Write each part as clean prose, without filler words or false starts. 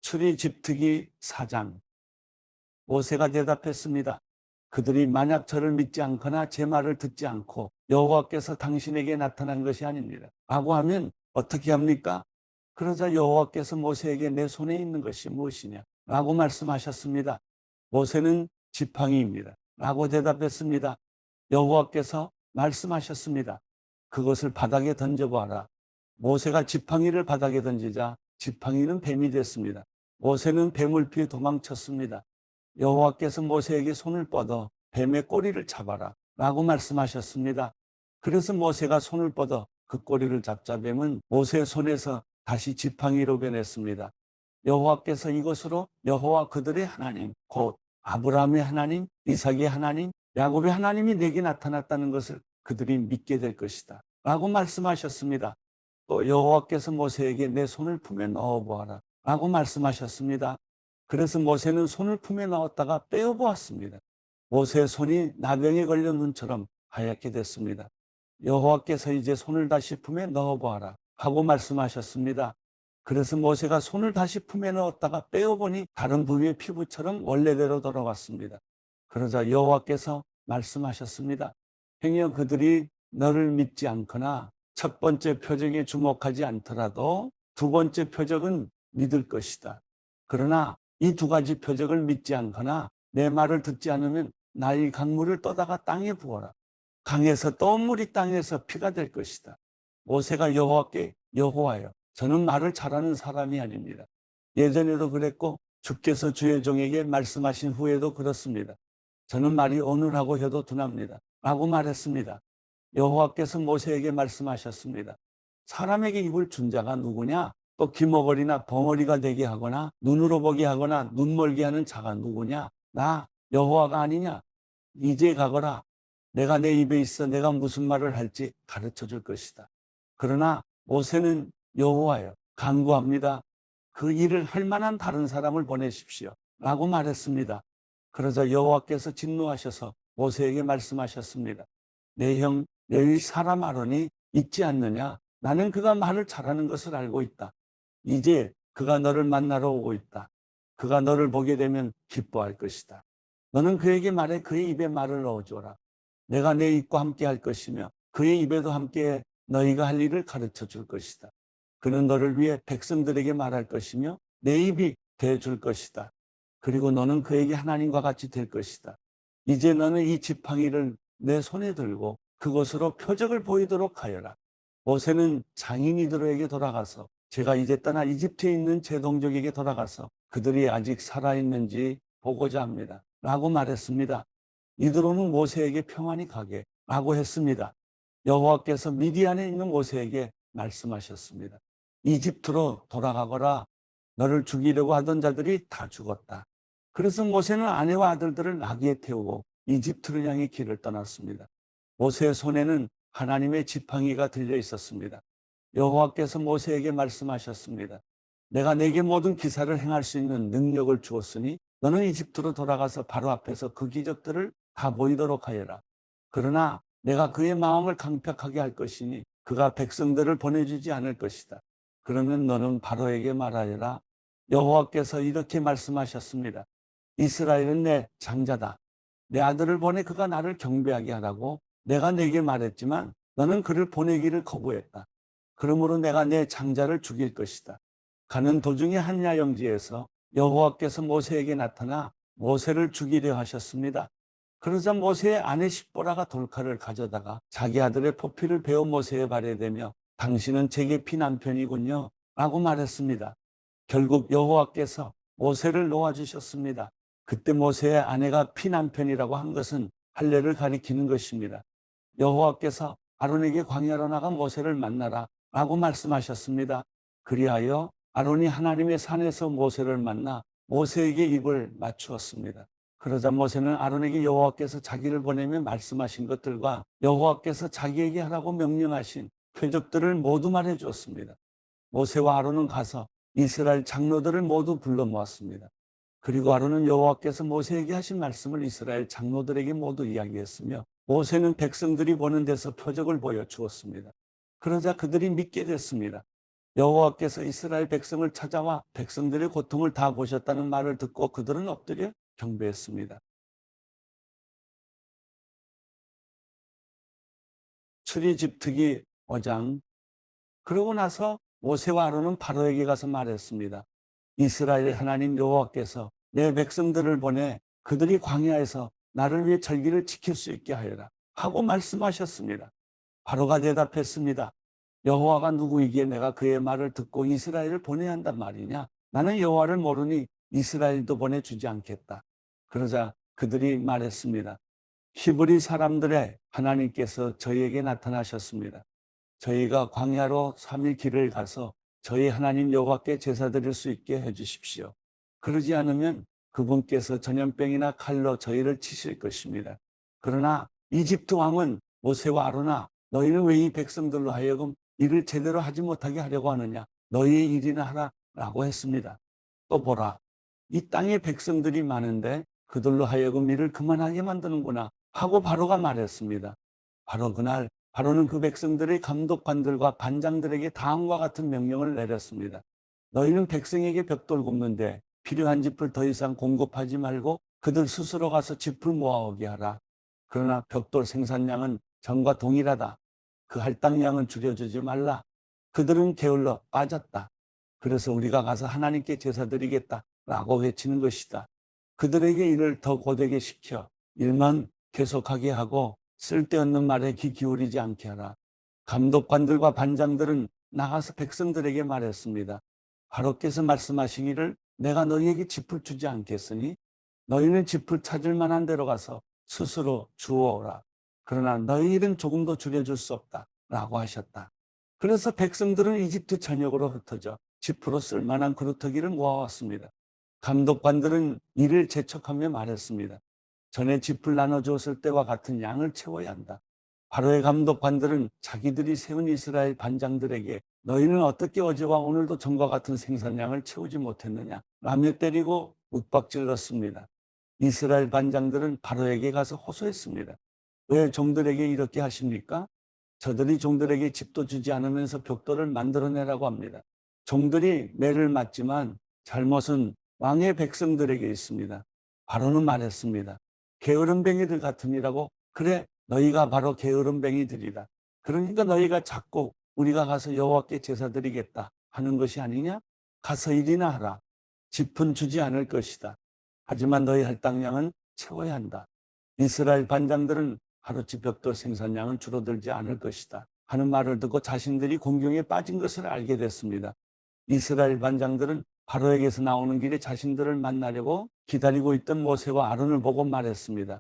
출애굽기 4장. 모세가 대답했습니다. 그들이 만약 저를 믿지 않거나 제 말을 듣지 않고 여호와께서 당신에게 나타난 것이 아닙니다 라고 하면 어떻게 합니까? 그러자 여호와께서 모세에게 내 손에 있는 것이 무엇이냐 라고 말씀하셨습니다. 모세는 지팡이입니다 라고 대답했습니다. 여호와께서 말씀하셨습니다. 그것을 바닥에 던져보아라. 모세가 지팡이를 바닥에 던지자 지팡이는 뱀이 됐습니다. 모세는 뱀을 피해 도망쳤습니다. 여호와께서 모세에게 손을 뻗어 뱀의 꼬리를 잡아라 라고 말씀하셨습니다. 그래서 모세가 손을 뻗어 그 꼬리를 잡자 뱀은 모세의 손에서 다시 지팡이로 변했습니다. 여호와께서 이것으로 여호와 그들의 하나님 곧 아브라함의 하나님, 이삭의 하나님, 야곱의 하나님이 내게 나타났다는 것을 그들이 믿게 될 것이다 라고 말씀하셨습니다. 또 여호와께서 모세에게 내 손을 품에 넣어보아라 라고 말씀하셨습니다. 그래서 모세는 손을 품에 넣었다가 빼어보았습니다. 모세의 손이 나병에 걸려 눈처럼 하얗게 됐습니다. 여호와께서 이제 손을 다시 품에 넣어보아라 하고 말씀하셨습니다. 그래서 모세가 손을 다시 품에 넣었다가 빼어보니 다른 부위의 피부처럼 원래대로 돌아왔습니다. 그러자 여호와께서 말씀하셨습니다. 행여 그들이 너를 믿지 않거나 첫 번째 표적에 주목하지 않더라도 두 번째 표적은 믿을 것이다. 그러나 이 두 가지 표적을 믿지 않거나 내 말을 듣지 않으면 나의 강물을 떠다가 땅에 부어라. 강에서 또 물이 땅에서 피가 될 것이다. 모세가 여호와께 여호와여 저는 말을 잘하는 사람이 아닙니다. 예전에도 그랬고 주께서 주의 종에게 말씀하신 후에도 그렇습니다. 저는 말이 어눌하고 혀도 둔합니다 라고 말했습니다. 여호와께서 모세에게 말씀하셨습니다. 사람에게 입을 준 자가 누구냐? 또 기머거리나 벙어리가 되게 하거나 눈으로 보게 하거나 눈멀게 하는 자가 누구냐? 나 여호와가 아니냐? 이제 가거라. 내가 내 입에 있어 내가 무슨 말을 할지 가르쳐 줄 것이다. 그러나 모세는 여호와여 간구합니다. 그 일을 할 만한 다른 사람을 보내십시오 라고 말했습니다. 그러자 여호와께서 진노하셔서 모세에게 말씀하셨습니다. 내 형 너희 사람 아론이 있지 않느냐? 나는 그가 말을 잘하는 것을 알고 있다. 이제 그가 너를 만나러 오고 있다. 그가 너를 보게 되면 기뻐할 것이다. 너는 그에게 말해 그의 입에 말을 넣어줘라. 내가 내 입과 함께 할 것이며 그의 입에도 함께 너희가 할 일을 가르쳐 줄 것이다. 그는 너를 위해 백성들에게 말할 것이며 내 입이 되어줄 것이다. 그리고 너는 그에게 하나님과 같이 될 것이다. 이제 너는 이 지팡이를 내 손에 들고 그것으로 표적을 보이도록 하여라. 모세는 장인이들에게 돌아가서 제가 이제 떠나 이집트에 있는 제 동족에게 돌아가서 그들이 아직 살아있는지 보고자 합니다 라고 말했습니다. 이들로는 모세에게 평안히 가게 라고 했습니다. 여호와께서 미디안에 있는 모세에게 말씀하셨습니다. 이집트로 돌아가거라. 너를 죽이려고 하던 자들이 다 죽었다. 그래서 모세는 아내와 아들들을 나귀에 태우고 이집트를 향해 길을 떠났습니다. 모세의 손에는 하나님의 지팡이가 들려 있었습니다. 여호와께서 모세에게 말씀하셨습니다. 내가 내게 모든 기사를 행할 수 있는 능력을 주었으니 너는 이집트로 돌아가서 바로 앞에서 그 기적들을 다 보이도록 하여라. 그러나 내가 그의 마음을 강팍하게 할 것이니 그가 백성들을 보내주지 않을 것이다. 그러면 너는 바로에게 말하여라. 여호와께서 이렇게 말씀하셨습니다. 이스라엘은 내 장자다. 내 아들을 보내 그가 나를 경배하게 하라고 내가 내게 말했지만 너는 그를 보내기를 거부했다. 그러므로 내가 내 장자를 죽일 것이다. 가는 도중에 한 야영지에서 여호와께서 모세에게 나타나 모세를 죽이려 하셨습니다. 그러자 모세의 아내 십보라가 돌칼을 가져다가 자기 아들의 포피를 베어 모세의 발에 대며 당신은 제게 피난편이군요 라고 말했습니다. 결국 여호와께서 모세를 놓아주셨습니다. 그때 모세의 아내가 피난편이라고 한 것은 할례를 가리키는 것입니다. 여호와께서 아론에게 광야로 나가 모세를 만나라 라고 말씀하셨습니다. 그리하여 아론이 하나님의 산에서 모세를 만나 모세에게 입을 맞추었습니다. 그러자 모세는 아론에게 여호와께서 자기를 보내며 말씀하신 것들과 여호와께서 자기에게 하라고 명령하신 표적들을 모두 말해 주었습니다. 모세와 아론은 가서 이스라엘 장로들을 모두 불러 모았습니다. 그리고 아론은 여호와께서 모세에게 하신 말씀을 이스라엘 장로들에게 모두 이야기했으며 모세는 백성들이 보는 데서 표적을 보여주었습니다. 그러자 그들이 믿게 됐습니다. 여호와께서 이스라엘 백성을 찾아와 백성들의 고통을 다 보셨다는 말을 듣고 그들은 엎드려 경배했습니다. 출애굽기 5장. 그러고 나서 모세와 아론은 바로에게 가서 말했습니다. 이스라엘 하나님 여호와께서 내 백성들을 보내 그들이 광야에서 나를 위해 절기를 지킬 수 있게 하여라 하고 말씀하셨습니다. 바로가 대답했습니다. 여호와가 누구이기에 내가 그의 말을 듣고 이스라엘을 보내야 한단 말이냐? 나는 여호와를 모르니 이스라엘도 보내주지 않겠다. 그러자 그들이 말했습니다. 히브리 사람들의 하나님께서 저희에게 나타나셨습니다. 저희가 광야로 3일 길을 가서 저희 하나님 여호와께 제사 드릴 수 있게 해주십시오. 그러지 않으면 그분께서 전염병이나 칼로 저희를 치실 것입니다. 그러나 이집트 왕은 모세와 아론아, 너희는 왜 이 백성들로 하여금 일을 제대로 하지 못하게 하려고 하느냐? 너희의 일이나 하라 라고 했습니다. 또 보라, 이 땅에 백성들이 많은데 그들로 하여금 일을 그만하게 만드는구나 하고 바로가 말했습니다. 바로 그날 바로는 그 백성들의 감독관들과 반장들에게 다음과 같은 명령을 내렸습니다. 너희는 백성에게 벽돌 굽는데 필요한 짚을 더 이상 공급하지 말고 그들 스스로 가서 짚을 모아오게 하라. 그러나 벽돌 생산량은 전과 동일하다. 그 할당량은 줄여주지 말라. 그들은 게을러 빠졌다. 그래서 우리가 가서 하나님께 제사 드리겠다 라고 외치는 것이다. 그들에게 일을 더 고되게 시켜 일만 계속하게 하고 쓸데없는 말에 귀 기울이지 않게 하라. 감독관들과 반장들은 나가서 백성들에게 말했습니다. 바로께서 말씀하시기를 내가 너희에게 짚을 주지 않겠으니 너희는 짚을 찾을 만한 데로 가서 스스로 주워오라. 그러나 너희 일은 조금도 줄여줄 수 없다 라고 하셨다. 그래서 백성들은 이집트 전역으로 흩어져 짚으로 쓸만한 그루터기를 모아왔습니다. 감독관들은 이를 재촉하며 말했습니다. 전에 짚을 나눠주었을 때와 같은 양을 채워야 한다. 바로의 감독관들은 자기들이 세운 이스라엘 반장들에게 너희는 어떻게 어제와 오늘도 전과 같은 생산량을 채우지 못했느냐 라며 때리고 윽박질렀습니다. 이스라엘 반장들은 바로에게 가서 호소했습니다. 왜 종들에게 이렇게 하십니까? 저들이 종들에게 집도 주지 않으면서 벽돌을 만들어내라고 합니다. 종들이 매를 맞지만 잘못은 왕의 백성들에게 있습니다. 바로는 말했습니다. 게으름뱅이들 같으니라고. 그래, 너희가 바로 게으름뱅이들이다. 그러니까 너희가 자꾸 우리가 가서 여호와께 제사 드리겠다 하는 것이 아니냐? 가서 일이나 하라. 짚은 주지 않을 것이다. 하지만 너희 할당량은 채워야 한다. 이스라엘 반장들은 하루치 벽돌 생산량은 줄어들지 않을 것이다 하는 말을 듣고 자신들이 공경에 빠진 것을 알게 됐습니다. 이스라엘 반장들은 바로에게서 나오는 길에 자신들을 만나려고 기다리고 있던 모세와 아론을 보고 말했습니다.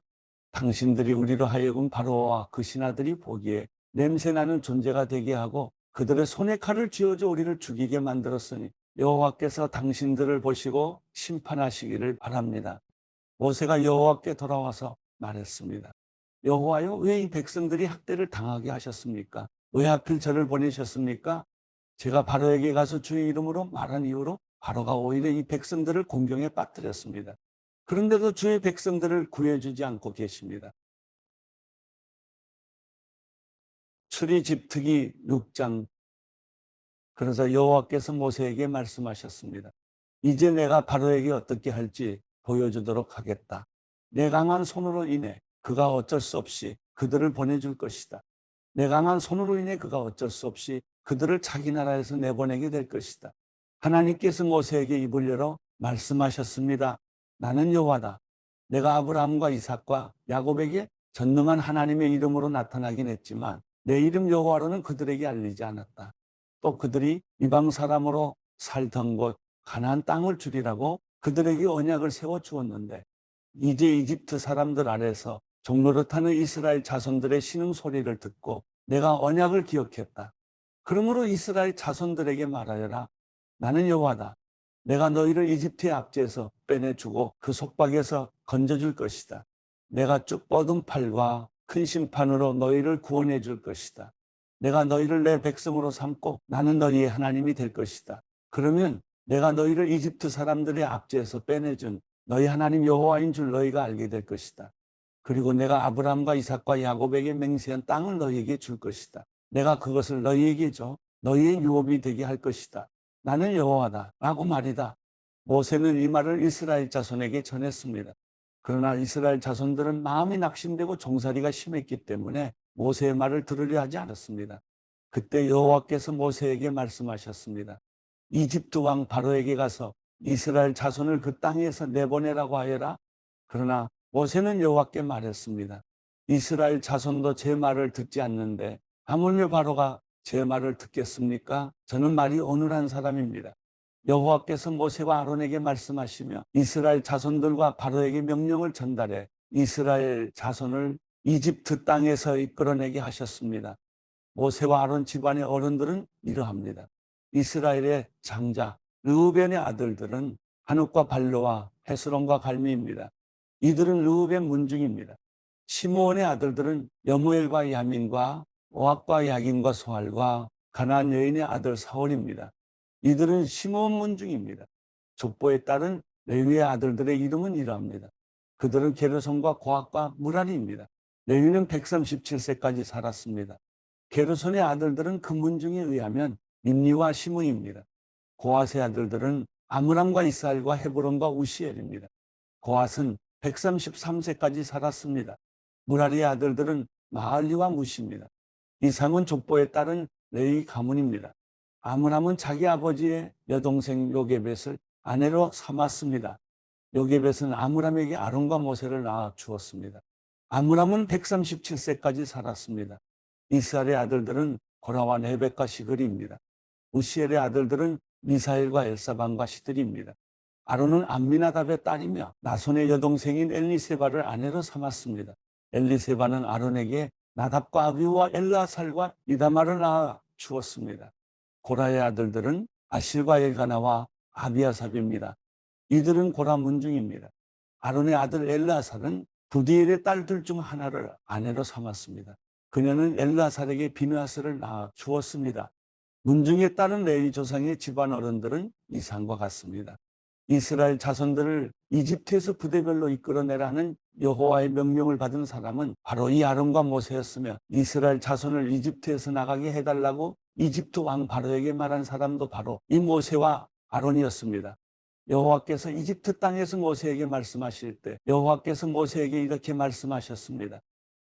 당신들이 우리로 하여금 바로와 그 신하들이 보기에 냄새나는 존재가 되게 하고 그들의 손에 칼을 쥐어줘 우리를 죽이게 만들었으니 여호와께서 당신들을 보시고 심판하시기를 바랍니다. 모세가 여호와께 돌아와서 말했습니다. 여호와여, 왜 이 백성들이 학대를 당하게 하셨습니까? 왜 하필 저를 보내셨습니까? 제가 바로에게 가서 주의 이름으로 말한 이후로 바로가 오히려 이 백성들을 공경에 빠뜨렸습니다. 그런데도 주의 백성들을 구해주지 않고 계십니다. 출애굽기 6장. 그래서 여호와께서 모세에게 말씀하셨습니다. 이제 내가 바로에게 어떻게 할지 보여주도록 하겠다. 내 강한 손으로 인해 그가 어쩔 수 없이 그들을 보내줄 것이다. 내 강한 손으로 인해 그가 어쩔 수 없이 그들을 자기 나라에서 내보내게 될 것이다. 하나님께서 모세에게 입을 열어 말씀하셨습니다. 나는 여호와다. 내가 아브라함과 이삭과 야곱에게 전능한 하나님의 이름으로 나타나긴 했지만 내 이름 여호와로는 그들에게 알리지 않았다. 또 그들이 이방 사람으로 살던 곳 가나안 땅을 주리라고 그들에게 언약을 세워 주었는데 이제 이집트 사람들 아래서 종노릇하는 이스라엘 자손들의 신음 소리를 듣고 내가 언약을 기억했다. 그러므로 이스라엘 자손들에게 말하여라. 나는 여호와다. 내가 너희를 이집트의 압제에서 빼내주고 그 속박에서 건져줄 것이다. 내가 쭉 뻗은 팔과 큰 심판으로 너희를 구원해 줄 것이다. 내가 너희를 내 백성으로 삼고 나는 너희의 하나님이 될 것이다. 그러면 내가 너희를 이집트 사람들의 압제에서 빼내준 너희 하나님 여호와인 줄 너희가 알게 될 것이다. 그리고 내가 아브라함과 이삭과 야곱에게 맹세한 땅을 너희에게 줄 것이다. 내가 그것을 너희에게 줘 너희의 유업이 되게 할 것이다. 나는 여호와다 라고 말이다. 모세는 이 말을 이스라엘 자손에게 전했습니다. 그러나 이스라엘 자손들은 마음이 낙심되고 종살이가 심했기 때문에 모세의 말을 들으려 하지 않았습니다. 그때 여호와께서 모세에게 말씀하셨습니다. 이집트 왕 바로에게 가서 이스라엘 자손을 그 땅에서 내보내라고 하여라. 그러나 모세는 여호와께 말했습니다. 이스라엘 자손도 제 말을 듣지 않는데 하물며 바로가 제 말을 듣겠습니까? 저는 말이 어눌한 사람입니다. 여호와께서 모세와 아론에게 말씀하시며 이스라엘 자손들과 바로에게 명령을 전달해 이스라엘 자손을 이집트 땅에서 이끌어내게 하셨습니다. 모세와 아론 집안의 어른들은 이러합니다. 이스라엘의 장자 르우벤의 아들들은 한욱과 발로와 헤스론과 갈미입니다. 이들은 르우벤 문중입니다. 시므온의 아들들은 여무엘과 야민과 오악과 야긴과 소알과 가나안 여인의 아들 사울입니다. 이들은 시므온 문중입니다. 족보에 따른 레위의 아들들의 이름은 이러합니다. 그들은 게르손과 고학과 무라리입니다. 레위는 137세까지 살았습니다. 게르손의 아들들은 그 문중에 의하면 임리와 시므입니다. 고핫의 아들들은 아므람과 이스라엘과 헤브론과 우시엘입니다. 고핫은 133세까지 살았습니다. 무라리의 아들들은 마알리와 무시입니다. 이상은 족보에 따른 레위 가문입니다. 아므람은 자기 아버지의 여동생 요게벳을 아내로 삼았습니다. 요게벳은 아므람에게 아론과 모세를 낳아 주었습니다. 아므람은 137세까지 살았습니다. 이스라엘의 아들들은 고라와 네벡과 시그리입니다. 우시엘의 아들들은 미사엘과 엘사반과 시들입니다. 아론은 암미나답의 딸이며 나손의 여동생인 엘리세바를 아내로 삼았습니다. 엘리세바는 아론에게 나답과 아비후와 엘르아살과 이다말을 낳아 주었습니다. 고라의 아들들은 아실과 엘가나와 아비아삽입니다. 이들은 고라 문중입니다. 아론의 아들 엘르아살은 부디엘의 딸들 중 하나를 아내로 삼았습니다. 그녀는 엘르아살에게 비느하스를 낳아 주었습니다. 문중에 따른 레위 조상의 집안 어른들은 이상과 같습니다. 이스라엘 자손들을 이집트에서 부대별로 이끌어내라 하는 여호와의 명령을 받은 사람은 바로 이 아론과 모세였으며 이스라엘 자손을 이집트에서 나가게 해달라고 이집트 왕 바로에게 말한 사람도 바로 이 모세와 아론이었습니다. 여호와께서 이집트 땅에서 모세에게 말씀하실 때 여호와께서 모세에게 이렇게 말씀하셨습니다.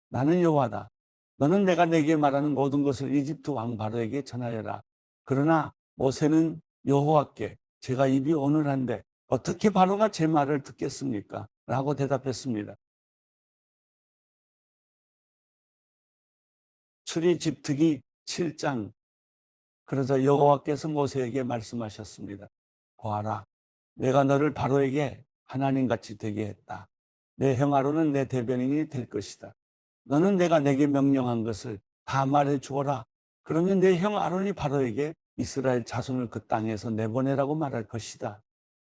나는 여호와다. 너는 내가 내게 말하는 모든 것을 이집트 왕 바로에게 전하여라. 그러나 모세는 여호와께 제가 입이 어눌한데 어떻게 바로가 제 말을 듣겠습니까? 라고 대답했습니다. 출애굽기 7장. 그러자 여호와께서 모세에게 말씀하셨습니다. 보아라, 내가 너를 바로에게 하나님같이 되게 했다. 내 형 아론은 내 대변인이 될 것이다. 너는 내가 내게 명령한 것을 다 말해 주어라. 그러면 내 형 아론이 바로에게 이스라엘 자손을 그 땅에서 내보내라고 말할 것이다.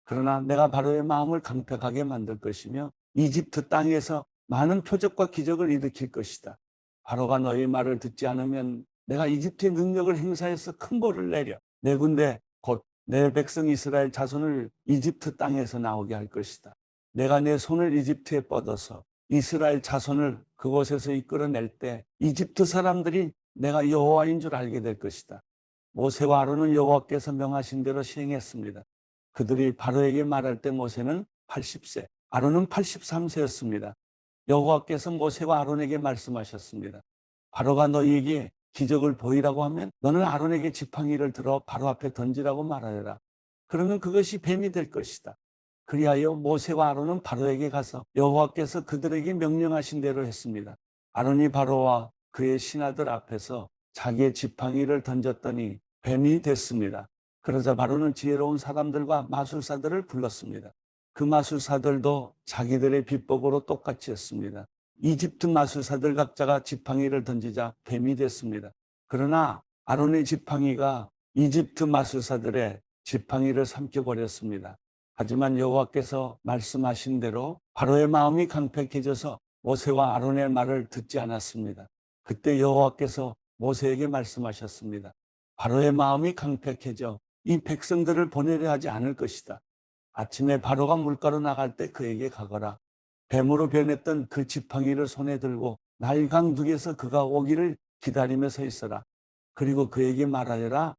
그러나 내가 바로의 마음을 강팍하게 만들 것이며 이집트 땅에서 많은 표적과 기적을 일으킬 것이다. 바로가 너희 말을 듣지 않으면 내가 이집트의 능력을 행사해서 큰 벌을 내려 내 군대 곧 내 백성 이스라엘 자손을 이집트 땅에서 나오게 할 것이다. 내가 내 손을 이집트에 뻗어서 이스라엘 자손을 그곳에서 이끌어낼 때 이집트 사람들이 내가 여호와인 줄 알게 될 것이다. 모세와 아론은 여호와께서 명하신 대로 시행했습니다. 그들이 바로에게 말할 때 모세는 80세, 아론은 83세였습니다. 여호와께서 모세와 아론에게 말씀하셨습니다. 바로가 너희에게 기적을 보이라고 하면 너는 아론에게 지팡이를 들어 바로 앞에 던지라고 말하여라. 그러면 그것이 뱀이 될 것이다. 그리하여 모세와 아론은 바로에게 가서 여호와께서 그들에게 명령하신 대로 했습니다. 아론이 바로와 그의 신하들 앞에서 자기의 지팡이를 던졌더니 뱀이 됐습니다. 그러자 바로는 지혜로운 사람들과 마술사들을 불렀습니다. 그 마술사들도 자기들의 비법으로 똑같이 했습니다. 이집트 마술사들 각자가 지팡이를 던지자 뱀이 됐습니다. 그러나 아론의 지팡이가 이집트 마술사들의 지팡이를 삼켜버렸습니다. 하지만 여호와께서 말씀하신 대로 바로의 마음이 강팍해져서 모세와 아론의 말을 듣지 않았습니다. 그때 여호와께서 모세에게 말씀하셨습니다. 바로의 마음이 강팍해져 이 백성들을 보내려 하지 않을 것이다. 아침에 바로가 물가로 나갈 때 그에게 가거라. 뱀으로 변했던 그 지팡이를 손에 들고 날강둑에서 그가 오기를 기다리며 서 있어라. 그리고 그에게 말하여라.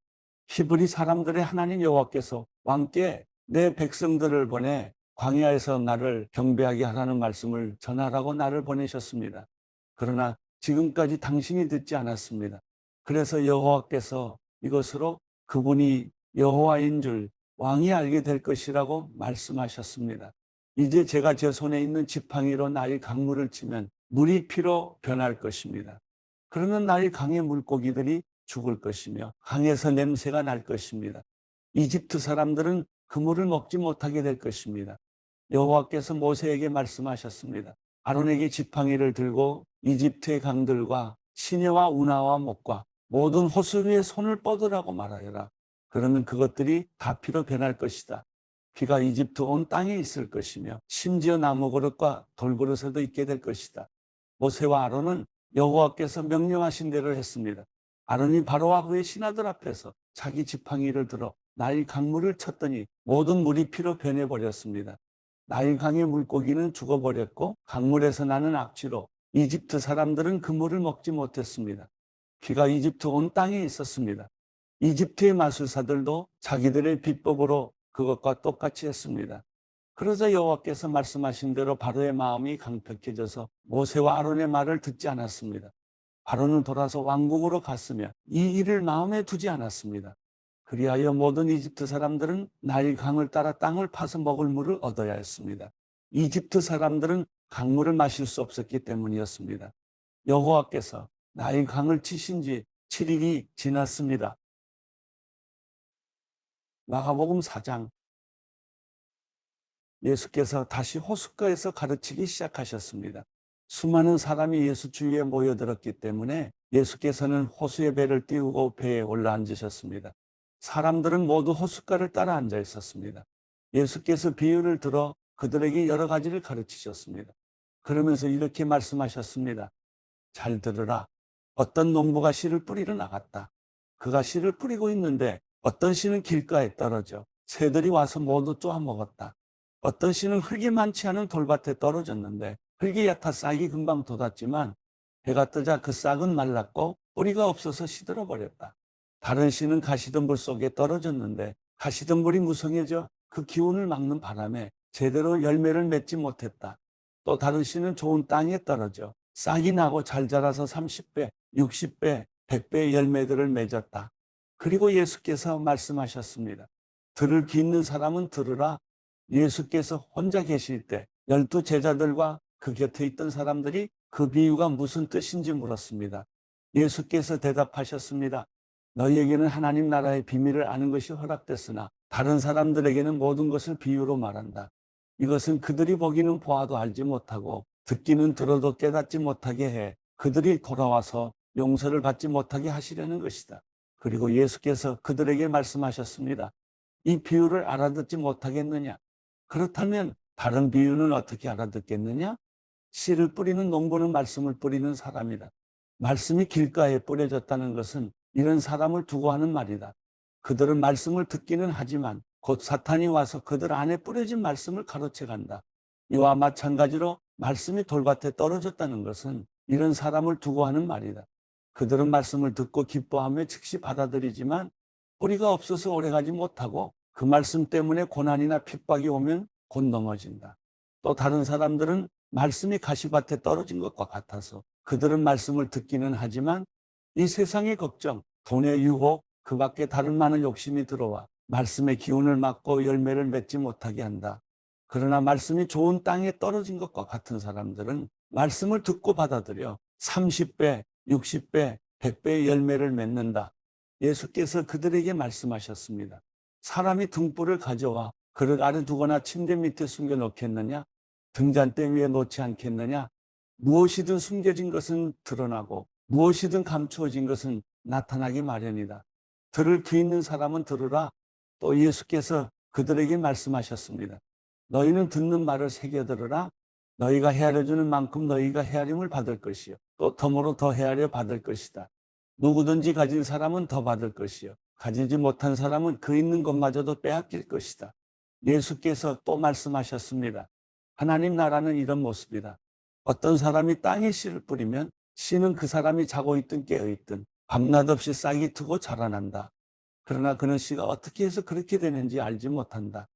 히브리 사람들의 하나님 여호와께서 왕께 내 백성들을 보내 광야에서 나를 경배하게 하라는 말씀을 전하라고 나를 보내셨습니다. 그러나 지금까지 당신이 듣지 않았습니다. 그래서 여호와께서 이것으로 그분이 여호와인 줄 왕이 알게 될 것이라고 말씀하셨습니다. 이제 제가 제 손에 있는 지팡이로 나의 강물을 치면 물이 피로 변할 것입니다. 그러면 나의 강의 물고기들이 죽을 것이며 강에서 냄새가 날 것입니다. 이집트 사람들은 그 물을 먹지 못하게 될 것입니다. 여호와께서 모세에게 말씀하셨습니다. 아론에게 지팡이를 들고 이집트의 강들과 시내와 운하와 목과 모든 호수 위에 손을 뻗으라고 말하여라. 그러면 그것들이 다 피로 변할 것이다. 피가 이집트 온 땅에 있을 것이며 심지어 나무 그릇과 돌그릇에도 있게 될 것이다. 모세와 아론은 여호와께서 명령하신 대로 했습니다. 아론이 바로와 그의 신하들 앞에서 자기 지팡이를 들어 나일 강물을 쳤더니 모든 물이 피로 변해버렸습니다. 나일 강의 물고기는 죽어버렸고 강물에서 나는 악취로 이집트 사람들은 그 물을 먹지 못했습니다. 피가 이집트 온 땅에 있었습니다. 이집트의 마술사들도 자기들의 비법으로 그것과 똑같이 했습니다. 그러자 여호와께서 말씀하신 대로 바로의 마음이 강팍해져서 모세와 아론의 말을 듣지 않았습니다. 바로는 돌아서 왕궁으로 갔으며 이 일을 마음에 두지 않았습니다. 그리하여 모든 이집트 사람들은 나일 강을 따라 땅을 파서 먹을 물을 얻어야 했습니다. 이집트 사람들은 강물을 마실 수 없었기 때문이었습니다. 여호와께서 나일 강을 치신 지 7일이 지났습니다. 마가복음 4장. 예수께서 다시 호숫가에서 가르치기 시작하셨습니다. 수많은 사람이 예수 주위에 모여들었기 때문에 예수께서는 호수의 배를 띄우고 배에 올라앉으셨습니다. 사람들은 모두 호숫가를 따라 앉아 있었습니다. 예수께서 비유를 들어 그들에게 여러 가지를 가르치셨습니다. 그러면서 이렇게 말씀하셨습니다. 잘 들으라. 어떤 농부가 씨를 뿌리러 나갔다. 그가 씨를 뿌리고 있는데 어떤 씨는 길가에 떨어져 새들이 와서 모두 쪼아 먹었다. 어떤 씨는 흙이 많지 않은 돌밭에 떨어졌는데 흙이 얕아 싹이 금방 돋았지만 해가 뜨자 그 싹은 말랐고 뿌리가 없어서 시들어버렸다. 다른 씨는 가시덤불 속에 떨어졌는데 가시덤불이 무성해져 그 기운을 막는 바람에 제대로 열매를 맺지 못했다. 또 다른 씨는 좋은 땅에 떨어져 싹이 나고 잘 자라서 30배, 60배, 100배의 열매들을 맺었다. 그리고 예수께서 말씀하셨습니다. 들을 귀 있는 사람은 들으라. 예수께서 혼자 계실 때 12 제자들과 그 곁에 있던 사람들이 그 비유가 무슨 뜻인지 물었습니다. 예수께서 대답하셨습니다. 너희에게는 하나님 나라의 비밀을 아는 것이 허락됐으나 다른 사람들에게는 모든 것을 비유로 말한다. 이것은 그들이 보기는 보아도 알지 못하고 듣기는 들어도 깨닫지 못하게 해 그들이 돌아와서 용서를 받지 못하게 하시려는 것이다. 그리고 예수께서 그들에게 말씀하셨습니다. 이 비유를 알아듣지 못하겠느냐? 그렇다면 다른 비유는 어떻게 알아듣겠느냐? 씨를 뿌리는 농부는 말씀을 뿌리는 사람이다. 말씀이 길가에 뿌려졌다는 것은 이런 사람을 두고 하는 말이다. 그들은 말씀을 듣기는 하지만 곧 사탄이 와서 그들 안에 뿌려진 말씀을 가로채 간다. 이와 마찬가지로 말씀이 돌밭에 떨어졌다는 것은 이런 사람을 두고 하는 말이다. 그들은 말씀을 듣고 기뻐하며 즉시 받아들이지만 뿌리가 없어서 오래가지 못하고 그 말씀 때문에 고난이나 핍박이 오면 곧 넘어진다. 또 다른 사람들은 말씀이 가시밭에 떨어진 것과 같아서 그들은 말씀을 듣기는 하지만 이 세상의 걱정, 돈의 유혹, 그 밖에 다른 많은 욕심이 들어와 말씀의 기운을 막고 열매를 맺지 못하게 한다. 그러나 말씀이 좋은 땅에 떨어진 것과 같은 사람들은 말씀을 듣고 받아들여 30배, 60배, 100배의 열매를 맺는다. 예수께서 그들에게 말씀하셨습니다. 사람이 등불을 가져와 그릇 아래 두거나 침대 밑에 숨겨 놓겠느냐? 등잔대 위에 놓지 않겠느냐? 무엇이든 숨겨진 것은 드러나고 무엇이든 감추어진 것은 나타나기 마련이다. 들을 귀 있는 사람은 들으라. 또 예수께서 그들에게 말씀하셨습니다. 너희는 듣는 말을 새겨 들으라. 너희가 헤아려주는 만큼 너희가 헤아림을 받을 것이요. 또 덤으로 더 헤아려 받을 것이다. 누구든지 가진 사람은 더 받을 것이요. 가지지 못한 사람은 그 있는 것마저도 빼앗길 것이다. 예수께서 또 말씀하셨습니다. 하나님 나라는 이런 모습이다. 어떤 사람이 땅에 씨를 뿌리면 씨는 그 사람이 자고 있든 깨어 있든 밤낮 없이 싹이 트고 자라난다. 그러나 그는 씨가 어떻게 해서 그렇게 되는지 알지 못한다.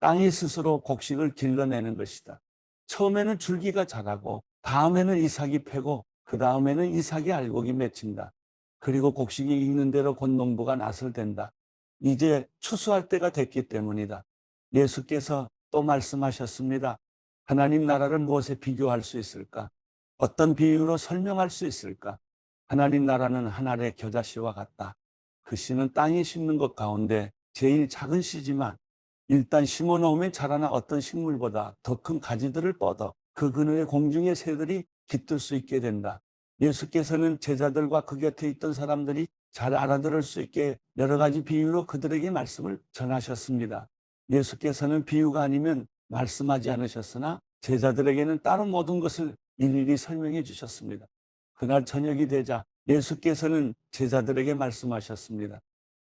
땅이 스스로 곡식을 길러내는 것이다. 처음에는 줄기가 자라고 다음에는 이삭이 패고 그 다음에는 이삭이 알곡이 맺힌다. 그리고 곡식이 익는 대로 곧 농부가 낫을 댄다. 이제 추수할 때가 됐기 때문이다. 예수께서 또 말씀하셨습니다. 하나님 나라를 무엇에 비교할 수 있을까? 어떤 비유로 설명할 수 있을까? 하나님 나라는 한 알의 겨자씨와 같다. 그 씨는 땅에 심는 것 가운데 제일 작은 씨지만 일단 심어놓으면 자라나 어떤 식물보다 더 큰 가지들을 뻗어 그 그늘에 공중의 새들이 깃들 수 있게 된다. 예수께서는 제자들과 그 곁에 있던 사람들이 잘 알아들을 수 있게 여러 가지 비유로 그들에게 말씀을 전하셨습니다. 예수께서는 비유가 아니면 말씀하지 않으셨으나 제자들에게는 따로 모든 것을 일일이 설명해 주셨습니다. 그날 저녁이 되자 예수께서는 제자들에게 말씀하셨습니다.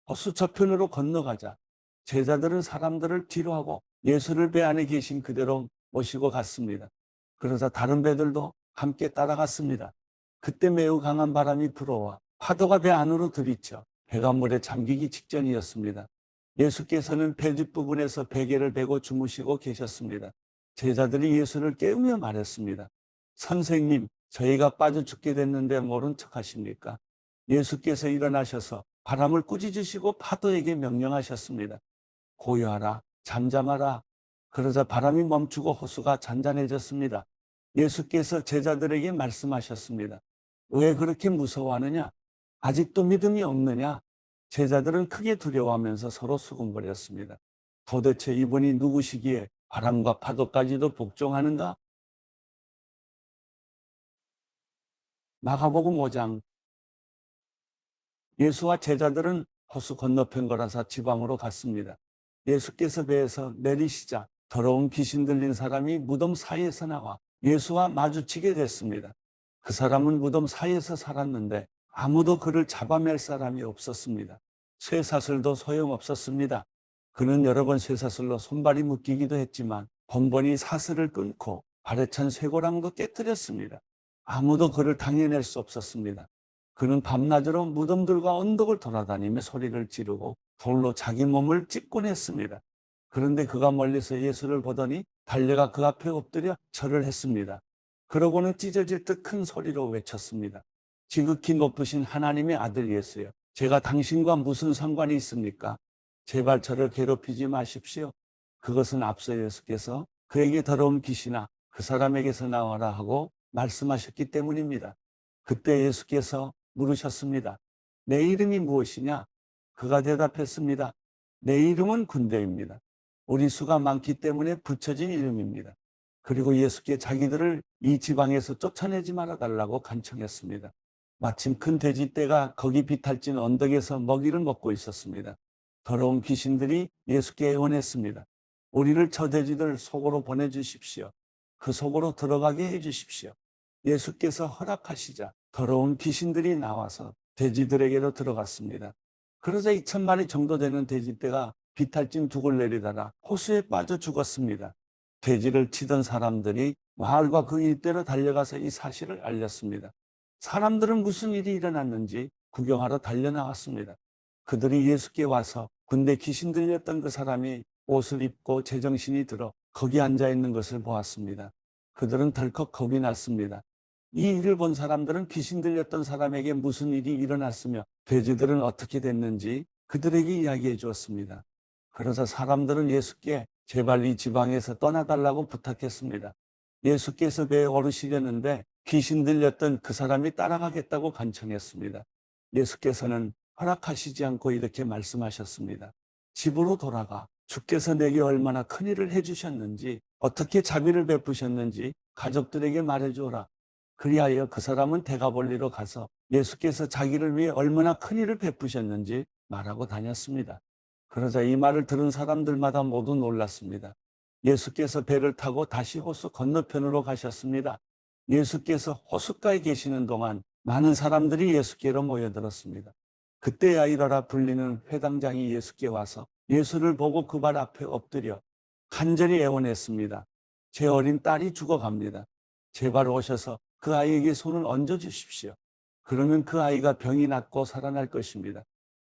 호수 저편으로 건너가자. 제자들은 사람들을 뒤로하고 예수를 배 안에 계신 그대로 모시고 갔습니다. 그러자 다른 배들도 함께 따라갔습니다. 그때 매우 강한 바람이 불어와 파도가 배 안으로 들이쳐 배가 물에 잠기기 직전이었습니다. 예수께서는 배 뒷부분에서 베개를 베고 주무시고 계셨습니다. 제자들이 예수를 깨우며 말했습니다. 선생님, 저희가 빠져 죽게 됐는데 모른 척 하십니까? 예수께서 일어나셔서 바람을 꾸짖으시고 파도에게 명령하셨습니다. 고요하라, 잠잠하라. 그러자 바람이 멈추고 호수가 잔잔해졌습니다. 예수께서 제자들에게 말씀하셨습니다. 왜 그렇게 무서워하느냐? 아직도 믿음이 없느냐? 제자들은 크게 두려워하면서 서로 수군거렸습니다. 도대체 이분이 누구시기에 바람과 파도까지도 복종하는가? 마가복음 5장. 예수와 제자들은 호수 건너편 거라사 지방으로 갔습니다. 예수께서 배에서 내리시자 더러운 귀신 들린 사람이 무덤 사이에서 나와 예수와 마주치게 됐습니다. 그 사람은 무덤 사이에서 살았는데 아무도 그를 잡아낼 사람이 없었습니다. 쇠사슬도 소용없었습니다. 그는 여러 번 쇠사슬로 손발이 묶이기도 했지만 번번이 사슬을 끊고 발에 찬 쇠고랑도 깨뜨렸습니다. 아무도 그를 당해낼 수 없었습니다. 그는 밤낮으로 무덤들과 언덕을 돌아다니며 소리를 지르고 돌로 자기 몸을 찢곤 했습니다. 그런데 그가 멀리서 예수를 보더니 달려가 그 앞에 엎드려 절을 했습니다. 그러고는 찢어질 듯 큰 소리로 외쳤습니다. 지극히 높으신 하나님의 아들 예수여, 제가 당신과 무슨 상관이 있습니까? 제발 저를 괴롭히지 마십시오. 그것은 앞서 예수께서 그에게 더러운 귀신아 그 사람에게서 나와라 하고 말씀하셨기 때문입니다. 그때 예수께서 물으셨습니다. 내 이름이 무엇이냐? 그가 대답했습니다. 내 이름은 군대입니다. 우리 수가 많기 때문에 붙여진 이름입니다. 그리고 예수께 자기들을 이 지방에서 쫓아내지 말아달라고 간청했습니다. 마침 큰 돼지떼가 거기 비탈진 언덕에서 먹이를 먹고 있었습니다. 더러운 귀신들이 예수께 애원했습니다. 우리를 저 돼지들 속으로 보내주십시오. 그 속으로 들어가게 해주십시오. 예수께서 허락하시자 더러운 귀신들이 나와서 돼지들에게로 들어갔습니다. 그러자 2,000마리 정도 되는 돼지떼가 비탈진 둑을 내리다가 호수에 빠져 죽었습니다. 돼지를 치던 사람들이 마을과 그 일대로 달려가서 이 사실을 알렸습니다. 사람들은 무슨 일이 일어났는지 구경하러 달려나왔습니다. 그들이 예수께 와서 군대 귀신 들렸던 그 사람이 옷을 입고 제정신이 들어 거기 앉아 있는 것을 보았습니다. 그들은 덜컥 겁이 났습니다. 이 일을 본 사람들은 귀신 들렸던 사람에게 무슨 일이 일어났으며 돼지들은 어떻게 됐는지 그들에게 이야기해 주었습니다. 그러자 사람들은 예수께 제발 이 지방에서 떠나달라고 부탁했습니다. 예수께서 배에 오르시려는데 귀신 들렸던 그 사람이 따라가겠다고 간청했습니다. 예수께서는 허락하시지 않고 이렇게 말씀하셨습니다. 집으로 돌아가 주께서 내게 얼마나 큰 일을 해주셨는지 어떻게 자비를 베푸셨는지 가족들에게 말해주어라. 그리하여 그 사람은 대가볼리로 가서 예수께서 자기를 위해 얼마나 큰 일을 베푸셨는지 말하고 다녔습니다. 그러자 이 말을 들은 사람들마다 모두 놀랐습니다. 예수께서 배를 타고 다시 호수 건너편으로 가셨습니다. 예수께서 호숫가에 계시는 동안 많은 사람들이 예수께로 모여들었습니다. 그때야 이러라 불리는 회당장이 예수께 와서 예수를 보고 그 발 앞에 엎드려 간절히 애원했습니다. 제 어린 딸이 죽어갑니다. 제발 오셔서 그 아이에게 손을 얹어 주십시오. 그러면 그 아이가 병이 낫고 살아날 것입니다.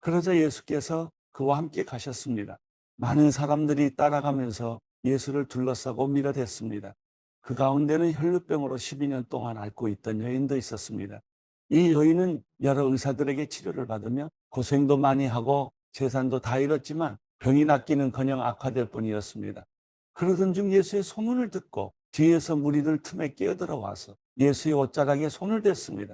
그러자 예수께서 그와 함께 가셨습니다. 많은 사람들이 따라가면서 예수를 둘러싸고 밀어댔습니다. 그 가운데는 혈루병으로 12년 동안 앓고 있던 여인도 있었습니다. 이 여인은 여러 의사들에게 치료를 받으며 고생도 많이 하고 재산도 다 잃었지만 병이 낫기는커녕 악화될 뿐이었습니다. 그러던 중 예수의 소문을 듣고 뒤에서 무리들 틈에 끼어들어와서 예수의 옷자락에 손을 댔습니다.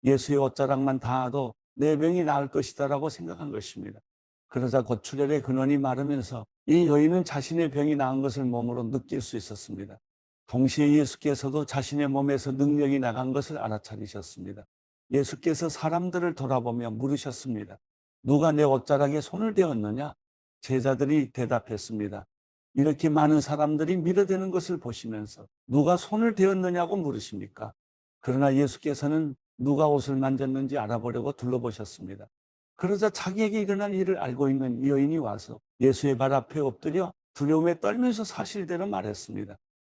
예수의 옷자락만 닿아도 내 병이 나을 것이다라고 생각한 것입니다. 그러자 곧 출혈의 근원이 마르면서 이 여인은 자신의 병이 나은 것을 몸으로 느낄 수 있었습니다. 동시에 예수께서도 자신의 몸에서 능력이 나간 것을 알아차리셨습니다. 예수께서 사람들을 돌아보며 물으셨습니다. 누가 내 옷자락에 손을 대었느냐? 제자들이 대답했습니다. 이렇게 많은 사람들이 밀어대는 것을 보시면서 누가 손을 대었느냐고 물으십니까? 그러나 예수께서는 누가 옷을 만졌는지 알아보려고 둘러보셨습니다. 그러자 자기에게 일어난 일을 알고 있는 이 여인이 와서 예수의 발 앞에 엎드려 두려움에 떨면서 사실대로 말했습니다.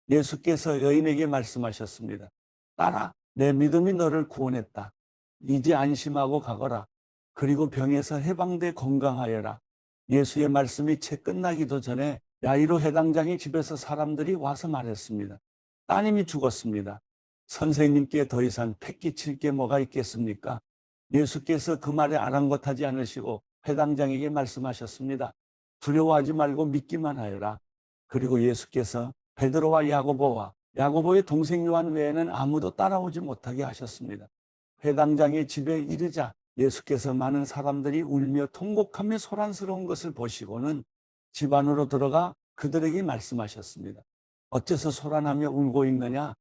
예수께서 여인에게 말씀하셨습니다. 딸아, 내 믿음이 너를 구원했다. 이제 안심하고 가거라. 그리고 병에서 해방돼 건강하여라. 예수의 말씀이 채 끝나기도 전에 야이로 회당장의 집에서 사람들이 와서 말했습니다. 따님이 죽었습니다. 선생님께 더 이상 패기칠 게 뭐가 있겠습니까? 예수께서 그 말에 아랑곳하지 않으시고 회당장에게 말씀하셨습니다. 두려워하지 말고 믿기만 하여라. 그리고 예수께서 베드로와 야고보와 야고보의 동생 요한 외에는 아무도 따라오지 못하게 하셨습니다. 회당장의 집에 이르자 예수께서 많은 사람들이 울며 통곡하며 소란스러운 것을 보시고는 집 안으로 들어가 그들에게 말씀하셨습니다. 어째서 소란하며 울고 있느냐?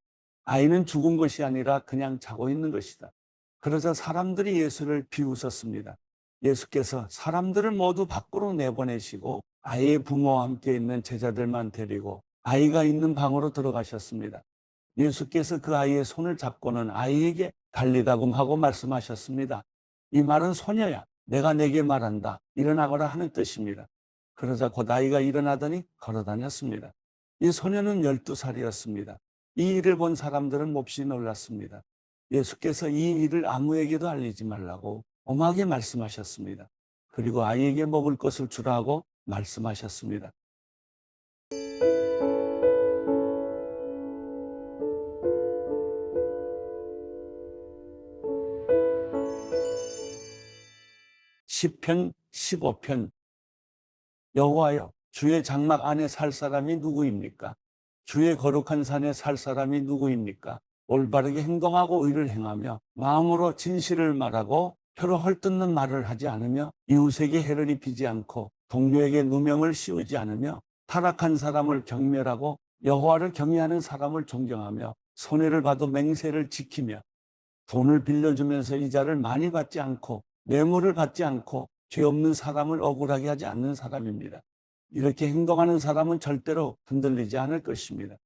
아이는 죽은 것이 아니라 그냥 자고 있는 것이다. 그러자 사람들이 예수를 비웃었습니다. 예수께서 사람들을 모두 밖으로 내보내시고 아이의 부모와 함께 있는 제자들만 데리고 아이가 있는 방으로 들어가셨습니다. 예수께서 그 아이의 손을 잡고는 아이에게 달리다금 하고 말씀하셨습니다. 이 말은 소녀야, 내가 내게 말한다. 일어나거라 하는 뜻입니다. 그러자 곧 아이가 일어나더니 걸어다녔습니다. 이 소녀는 12살이었습니다. 이 일을 본 사람들은 몹시 놀랐습니다. 예수께서 이 일을 아무에게도 알리지 말라고 엄하게 말씀하셨습니다. 그리고 아이에게 먹을 것을 주라고 말씀하셨습니다. 시편 15편. 여호와여, 주의 장막 안에 살 사람이 누구입니까? 주의 거룩한 산에 살 사람이 누구입니까? 올바르게 행동하고 의를 행하며 마음으로 진실을 말하고 혀로 헐뜯는 말을 하지 않으며 이웃에게 해를 입히지 않고 동료에게 누명을 씌우지 않으며 타락한 사람을 경멸하고 여호와를 경외하는 사람을 존경하며 손해를 봐도 맹세를 지키며 돈을 빌려주면서 이자를 많이 받지 않고 뇌물을 받지 않고 죄 없는 사람을 억울하게 하지 않는 사람입니다. 이렇게 행동하는 사람은 절대로 흔들리지 않을 것입니다.